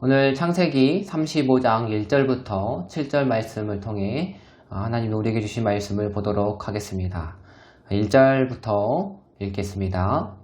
오늘 창세기 35장 1절부터 7절 말씀을 통해 하나님 우리에게 주신 말씀을 보도록 하겠습니다. 1절부터 읽겠습니다.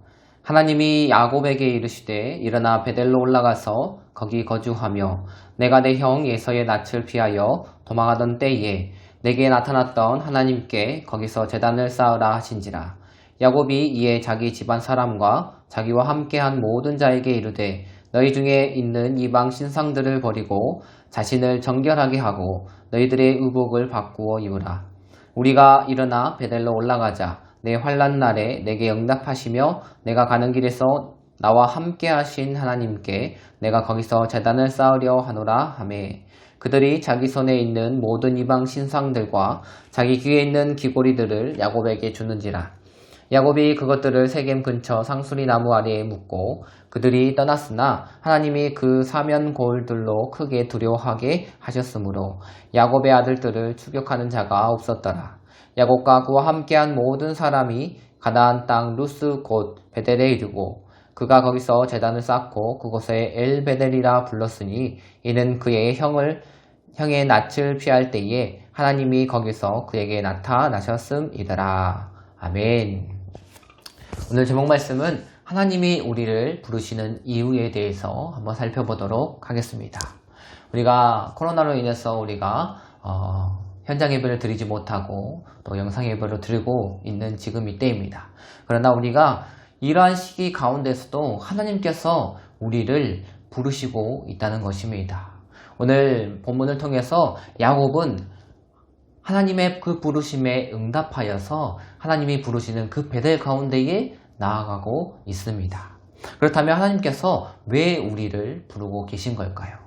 하나님이 야곱에게 이르시되 일어나 베델로 올라가서 거기 거주하며 내가 내 형 에서의 낯을 피하여 도망하던 때에 내게 나타났던 하나님께 거기서 제단을 쌓으라 하신지라. 야곱이 이에 자기 집안 사람과 자기와 함께한 모든 자에게 이르되 너희 중에 있는 이방 신상들을 버리고 자신을 정결하게 하고 너희들의 의복을 바꾸어 입으라. 우리가 일어나 베델로 올라가자. 내 환난 날에 내게 응답하시며 내가 가는 길에서 나와 함께 하신 하나님께 내가 거기서 제단을 쌓으려 하노라 하매 그들이 자기 손에 있는 모든 이방 신상들과 자기 귀에 있는 귀고리들을 야곱에게 주는지라. 야곱이 그것들을 세겜 근처 상수리 나무 아래에 묻고 그들이 떠났으나 하나님이 그 사면 고울들로 크게 두려워하게 하셨으므로 야곱의 아들들을 추격하는 자가 없었더라. 야곱과 그와 함께한 모든 사람이 가나안 땅 루스 곧 베델에 이르고 그가 거기서 제단을 쌓고 그곳에 엘베델이라 불렀으니 이는 그의 형의 낯을 피할 때에 하나님이 거기서 그에게 나타나셨음이더라. 아멘. 오늘 제목 말씀은 하나님이 우리를 부르시는 이유에 대해서 한번 살펴보도록 하겠습니다. 우리가 코로나로 인해서 우리가 현장 예배를 드리지 못하고 또 영상 예배를 드리고 있는 지금 이때입니다. 그러나 우리가 이러한 시기 가운데서도 하나님께서 우리를 부르시고 있다는 것입니다. 오늘 본문을 통해서 야곱은 하나님의 그 부르심에 응답하여서 하나님이 부르시는 그 베델 가운데에 나아가고 있습니다. 그렇다면 하나님께서 왜 우리를 부르고 계신 걸까요?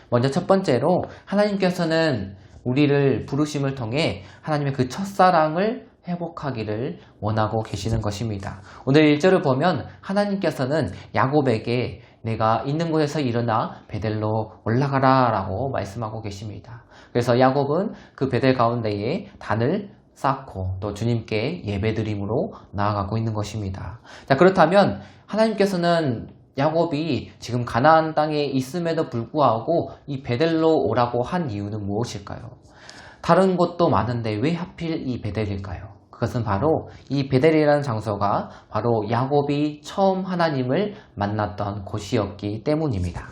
먼저 첫 번째로 하나님께서는 우리를 부르심을 통해 하나님의 그 첫사랑을 회복하기를 원하고 계시는 것입니다. 오늘 1절을 보면 하나님께서는 야곱에게 내가 있는 곳에서 일어나 베델로 올라가라 라고 말씀하고 계십니다. 그래서 야곱은 그 베델 가운데에 단을 쌓고 또 주님께 예배드림으로 나아가고 있는 것입니다. 자, 그렇다면 하나님께서는 야곱이 지금 가나안 땅에 있음에도 불구하고 이 베델로 오라고 한 이유는 무엇일까요? 다른 곳도 많은데 왜 하필 이 베델일까요? 그것은 바로 이 베델이라는 장소가 바로 야곱이 처음 하나님을 만났던 곳이었기 때문입니다.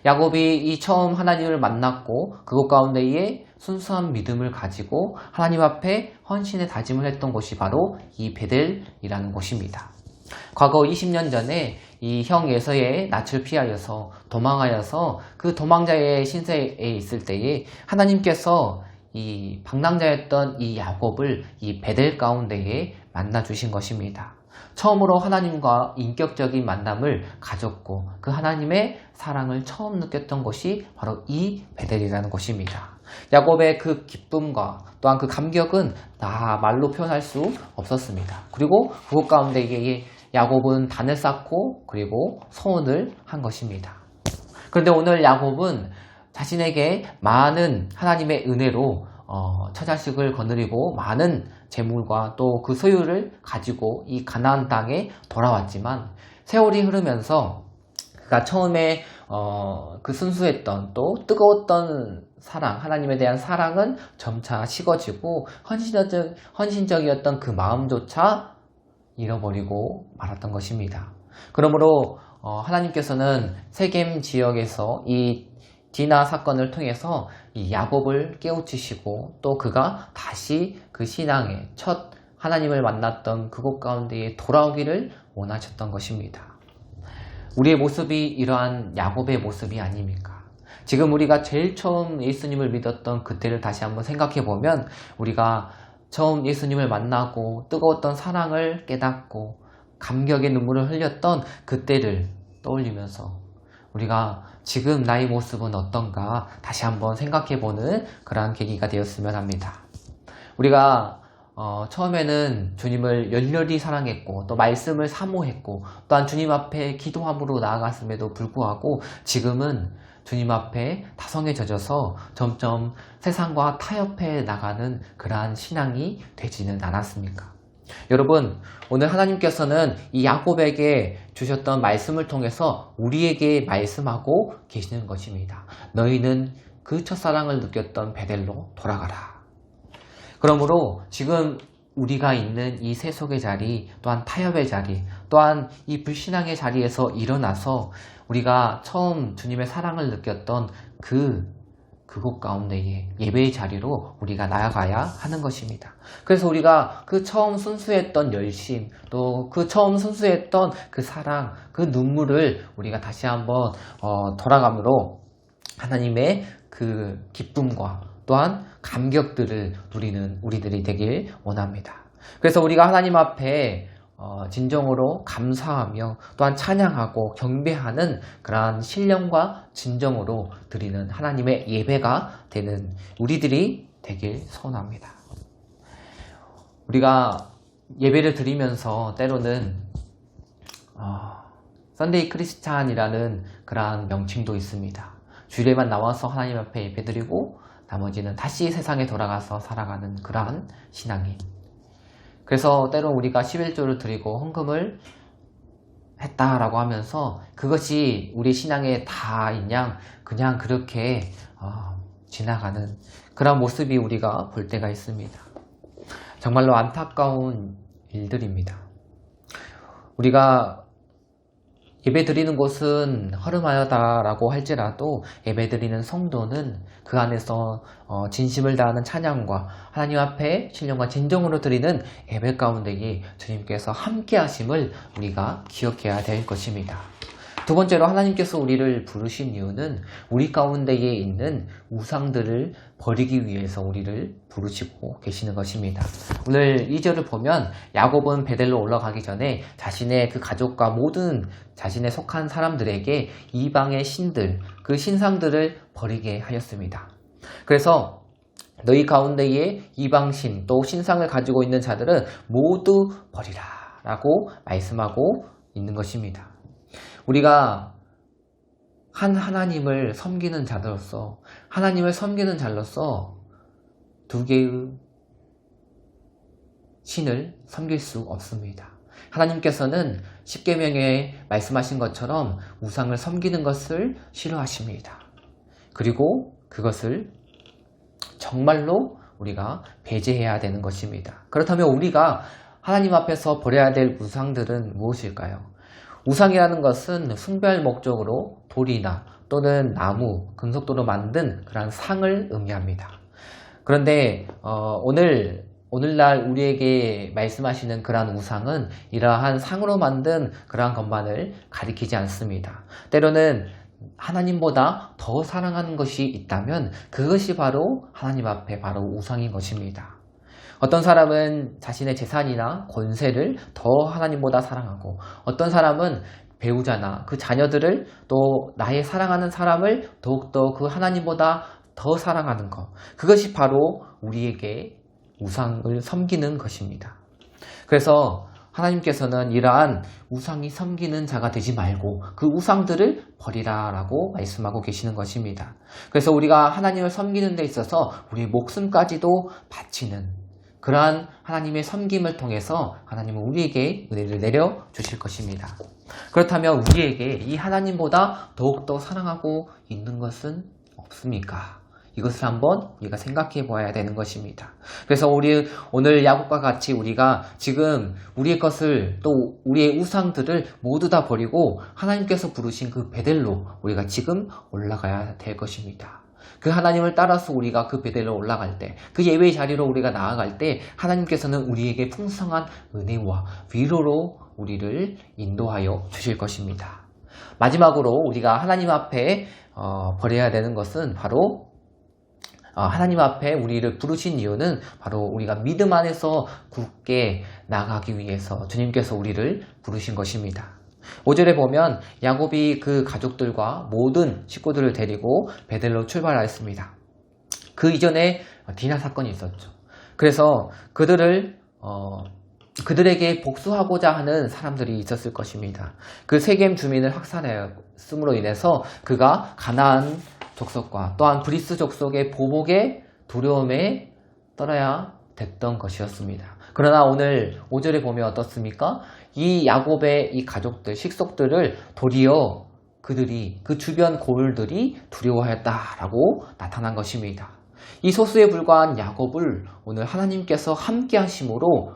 야곱이 이 처음 하나님을 만났고 그곳 가운데에 순수한 믿음을 가지고 하나님 앞에 헌신의 다짐을 했던 곳이 바로 이 베델이라는 곳입니다. 과거 20년 전에 이 형 에서의 낯을 피하여서 도망하여서 그 도망자의 신세에 있을 때에 하나님께서 이 방랑자였던 이 야곱을 이 베델 가운데에 만나 주신 것입니다. 처음으로 하나님과 인격적인 만남을 가졌고 그 하나님의 사랑을 처음 느꼈던 곳이 바로 이 베델이라는 곳입니다. 야곱의 그 기쁨과 또한 그 감격은 말로 표현할 수 없었습니다. 그리고 그곳 가운데에 야곱은 단을 쌓고 그리고 소원을 한 것입니다. 그런데 오늘 야곱은 자신에게 많은 하나님의 은혜로 처자식을 거느리고 많은 재물과 또 그 소유를 가지고 이 가나안 땅에 돌아왔지만 세월이 흐르면서 그가 처음에 그 순수했던 또 뜨거웠던 사랑, 하나님에 대한 사랑은 점차 식어지고 헌신적이었던 그 마음조차 잃어버리고 말았던 것입니다. 그러므로 하나님께서는 세겜 지역에서 이 디나 사건을 통해서 이 야곱을 깨우치시고 또 그가 다시 그 신앙의 첫 하나님을 만났던 그곳 가운데에 돌아오기를 원하셨던 것입니다. 우리의 모습이 이러한 야곱의 모습이 아닙니까? 지금 우리가 제일 처음 예수님을 믿었던 그때를 다시 한번 생각해 보면 우리가 처음 예수님을 만나고 뜨거웠던 사랑을 깨닫고 감격의 눈물을 흘렸던 그때를 떠올리면서 우리가 지금 나의 모습은 어떤가 다시 한번 생각해보는 그러한 계기가 되었으면 합니다. 우리가 처음에는 주님을 열렬히 사랑했고 또 말씀을 사모했고 또한 주님 앞에 기도함으로 나아갔음에도 불구하고 지금은 주님 앞에 다성에 젖어서 점점 세상과 타협해 나가는 그러한 신앙이 되지는 않았습니까? 여러분, 오늘 하나님께서는 이 야곱에게 주셨던 말씀을 통해서 우리에게 말씀하고 계시는 것입니다. 너희는 그 첫사랑을 느꼈던 베델로 돌아가라. 그러므로 지금 우리가 있는 이 세속의 자리, 또한 타협의 자리, 또한 이 불신앙의 자리에서 일어나서 우리가 처음 주님의 사랑을 느꼈던 그곳 가운데에 예배의 자리로 우리가 나아가야 하는 것입니다. 그래서 우리가 그 처음 순수했던 열심, 또 그 처음 순수했던 그 사랑, 그 눈물을 우리가 다시 한번 돌아감으로 하나님의 그 기쁨과 또한 감격들을 누리는 우리들이 되길 원합니다. 그래서 우리가 하나님 앞에 진정으로 감사하며 또한 찬양하고 경배하는 그러한 신령과 진정으로 드리는 하나님의 예배가 되는 우리들이 되길 소원합니다. 우리가 예배를 드리면서 때로는 썬데이 크리스찬이라는 그러한 명칭도 있습니다. 주일에만 나와서 하나님 앞에 예배드리고 나머지는 다시 세상에 돌아가서 살아가는 그러한 신앙인. 그래서 때로 우리가 11조를 드리고 헌금을 했다라고 하면서 그것이 우리 신앙에 다 있냐 그냥 그렇게 지나가는 그런 모습이 우리가 볼 때가 있습니다. 정말로 안타까운 일들입니다. 우리가 예배 드리는 곳은 허름하다라고 할지라도 예배 드리는 성도는 그 안에서 진심을 다하는 찬양과 하나님 앞에 신령과 진정으로 드리는 예배 가운데에 주님께서 함께 하심을 우리가 기억해야 될 것입니다. 두 번째로 하나님께서 우리를 부르신 이유는 우리 가운데에 있는 우상들을 버리기 위해서 우리를 부르시고 계시는 것입니다. 오늘 2절을 보면 야곱은 베델로 올라가기 전에 자신의 그 가족과 모든 자신에 속한 사람들에게 이방의 신들, 그 신상들을 버리게 하였습니다. 그래서 너희 가운데에 이방신 또 신상을 가지고 있는 자들은 모두 버리라 라고 말씀하고 있는 것입니다. 우리가 하나님을 섬기는 자로서 하나님을 섬기는 자로서 두 개의 신을 섬길 수 없습니다. 하나님께서는 십계명에 말씀하신 것처럼 우상을 섬기는 것을 싫어하십니다. 그리고 그것을 정말로 우리가 배제해야 되는 것입니다. 그렇다면 우리가 하나님 앞에서 버려야 될 우상들은 무엇일까요? 우상이라는 것은 숭배할 목적으로 돌이나 또는 나무, 금속도로 만든 그런 상을 의미합니다. 그런데 오늘날 우리에게 말씀하시는 그러한 우상은 이러한 상으로 만든 그러한 것만을 가리키지 않습니다. 때로는 하나님보다 더 사랑하는 것이 있다면 그것이 바로 하나님 앞에 바로 우상인 것입니다. 어떤 사람은 자신의 재산이나 권세를 더 하나님보다 사랑하고 어떤 사람은 배우자나 그 자녀들을 또 나의 사랑하는 사람을 더욱더 그 하나님보다 더 사랑하는 것. 그것이 바로 우리에게 우상을 섬기는 것입니다. 그래서 하나님께서는 이러한 우상이 섬기는 자가 되지 말고 그 우상들을 버리라 라고 말씀하고 계시는 것입니다. 그래서 우리가 하나님을 섬기는 데 있어서 우리의 목숨까지도 바치는 그러한 하나님의 섬김을 통해서 하나님은 우리에게 은혜를 내려주실 것입니다. 그렇다면 우리에게 이 하나님보다 더욱더 사랑하고 있는 것은 없습니까? 이것을 한번 우리가 생각해 보아야 되는 것입니다. 그래서 오늘 야곱과 같이 우리가 지금 우리의 것을 또 우리의 우상들을 모두 다 버리고 하나님께서 부르신 그 베델로 우리가 지금 올라가야 될 것입니다. 그 하나님을 따라서 우리가 그 베델로 올라갈 때, 그 예배의 자리로 우리가 나아갈 때 하나님께서는 우리에게 풍성한 은혜와 위로로 우리를 인도하여 주실 것입니다. 마지막으로 우리가 하나님 앞에 버려야 되는 것은 바로 하나님 앞에 우리를 부르신 이유는 바로 우리가 믿음 안에서 굳게 나가기 위해서 주님께서 우리를 부르신 것입니다. 5절에 보면 야곱이 그 가족들과 모든 식구들을 데리고 베델로 출발하였습니다. 그 이전에 디나 사건이 있었죠. 그래서 그들에게 복수하고자 하는 사람들이 있었을 것입니다. 그 세겜 주민을 학살했음으로 인해서 그가 가나안 족속과 또한 브리스 족속의 보복의 두려움에 떨어야 됐던 것이었습니다. 그러나 오늘 5절에 보면 어떻습니까? 이 야곱의 이 가족들, 식속들을 도리어 그들이, 그 주변 고을들이 두려워하였다라고 나타난 것입니다. 이 소수에 불과한 야곱을 오늘 하나님께서 함께 하심으로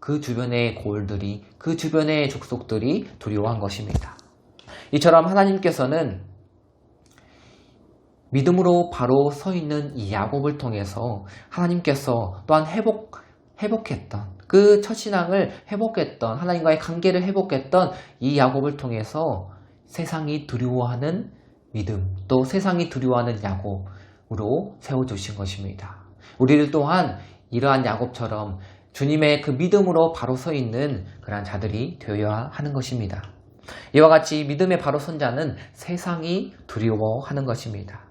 그 주변의 고을들이, 그 주변의 족속들이 두려워한 것입니다. 이처럼 하나님께서는 믿음으로 바로 서 있는 이 야곱을 통해서 하나님께서 또한 회복했던 그 첫신앙을 회복했던 하나님과의 관계를 회복했던 이 야곱을 통해서 세상이 두려워하는 믿음, 또 세상이 두려워하는 야곱으로 세워주신 것입니다. 우리들 또한 이러한 야곱처럼 주님의 그 믿음으로 바로 서 있는 그러한 자들이 되어야 하는 것입니다. 이와 같이 믿음의 바로 선 자는 세상이 두려워하는 것입니다.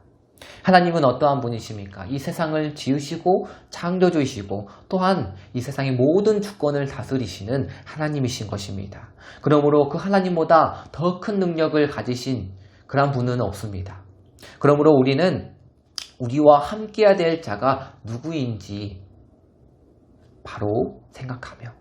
하나님은 어떠한 분이십니까? 이 세상을 지으시고 창조주이시고 또한 이 세상의 모든 주권을 다스리시는 하나님이신 것입니다. 그러므로 그 하나님보다 더 큰 능력을 가지신 그런 분은 없습니다. 그러므로 우리는 우리와 함께해야 될 자가 누구인지 바로 생각하며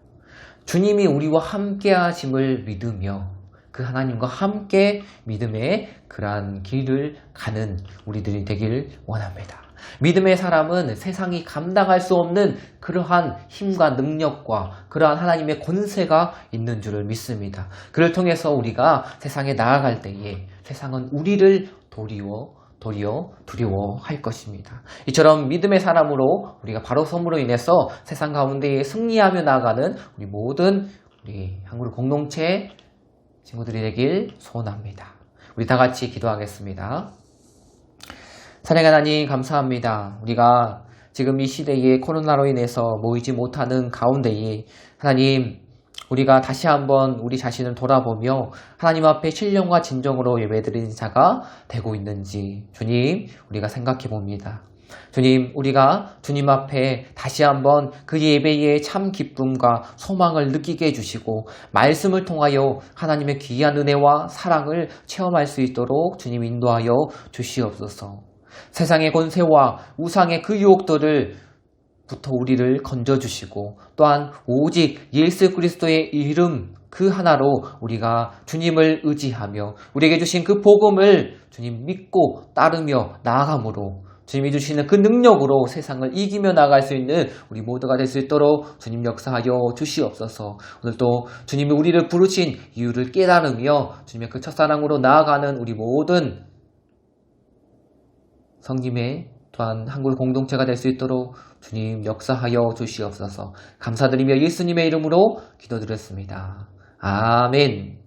주님이 우리와 함께하심을 믿으며 그 하나님과 함께 믿음의 그러한 길을 가는 우리들이 되길 원합니다. 믿음의 사람은 세상이 감당할 수 없는 그러한 힘과 능력과 그러한 하나님의 권세가 있는 줄을 믿습니다. 그를 통해서 우리가 세상에 나아갈 때에 세상은 우리를 도리어 두려워할 것입니다. 이처럼 믿음의 사람으로 우리가 바로 섬으로 인해서 세상 가운데에 승리하며 나아가는 우리 모든 우리 한국 공동체 친구들이 되길 소원합니다. 우리 다 같이 기도하겠습니다. 사랑의 하나님 감사합니다. 우리가 지금 이 시대에 코로나로 인해서 모이지 못하는 가운데에 하나님 우리가 다시 한번 우리 자신을 돌아보며 하나님 앞에 신령과 진정으로 예배드리는 자가 되고 있는지 주님 우리가 생각해 봅니다. 주님 우리가 주님 앞에 다시 한번 그 예배의 참 기쁨과 소망을 느끼게 해주시고 말씀을 통하여 하나님의 귀한 은혜와 사랑을 체험할 수 있도록 주님 인도하여 주시옵소서. 세상의 권세와 우상의 그 유혹들을 부터 우리를 건져주시고 또한 오직 예수 그리스도의 이름 그 하나로 우리가 주님을 의지하며 우리에게 주신 그 복음을 주님 믿고 따르며 나아감으로 주님이 주시는 그 능력으로 세상을 이기며 나갈 수 있는 우리 모두가 될 수 있도록 주님 역사하여 주시옵소서. 오늘도 주님이 우리를 부르신 이유를 깨달으며 주님의 그 첫사랑으로 나아가는 우리 모든 성김의 또한 한국 공동체가 될 수 있도록 주님 역사하여 주시옵소서. 감사드리며 예수님의 이름으로 기도드렸습니다. 아멘.